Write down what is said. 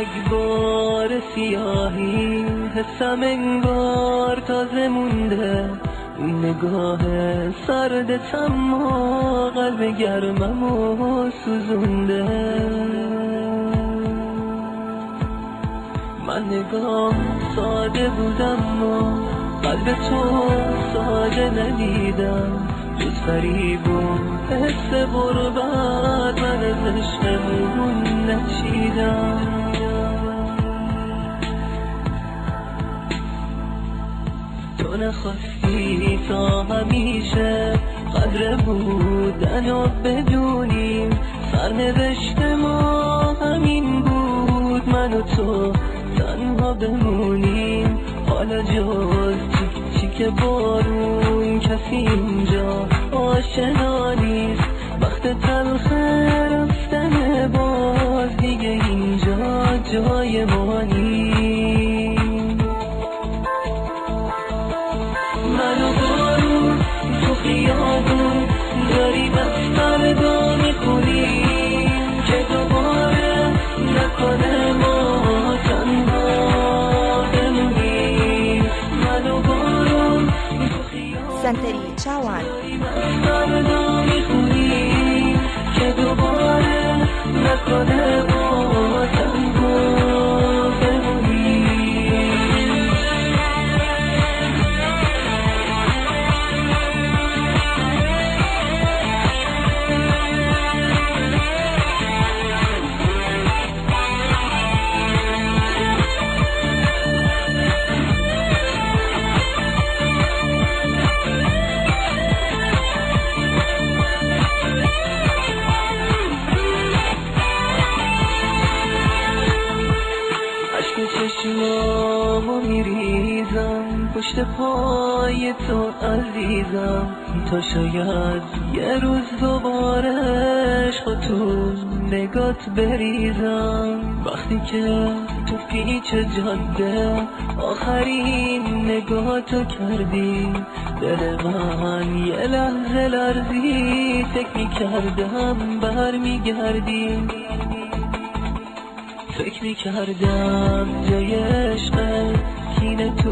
رگبار سیاهی حسم انگار تازه مونده، اون نگاه سردت اما قلب گرممو سوزونده. من نگاه ساده بودم و قلب تو ساده ندیدم، جز فریبون حس غربت من از عشقمون نچیدم. تو نخواستی تا همیشه قدر بودن و بدونیم، سرنوشت ما همین بود من و تو تنها بمونیم. حالا جز چیک چیک بارون کسی اینجا آشنا نیست، وقت تلخ رفتن باز دیگه اینجا جای ما نیست. من و بارون تو خیابون داریم از فردا میخونیم که دوباره نکنه ما تنها بمونیم. من و بارون تو خیابون سنتری چاوان داریم از فردا میخونیم که دوباره نکنه ما تنها چشمامو میریزم پشت پای تو عزیزم، تا شاید یه روز دوباره عشق تو نگات بریزم. وقتی که تو پیچ جاده آخرین نگاتو کردی، دل من یه لحظه لرزی، فکر میکردم برمیگردی. فکر میکردم جای عشق کینه تو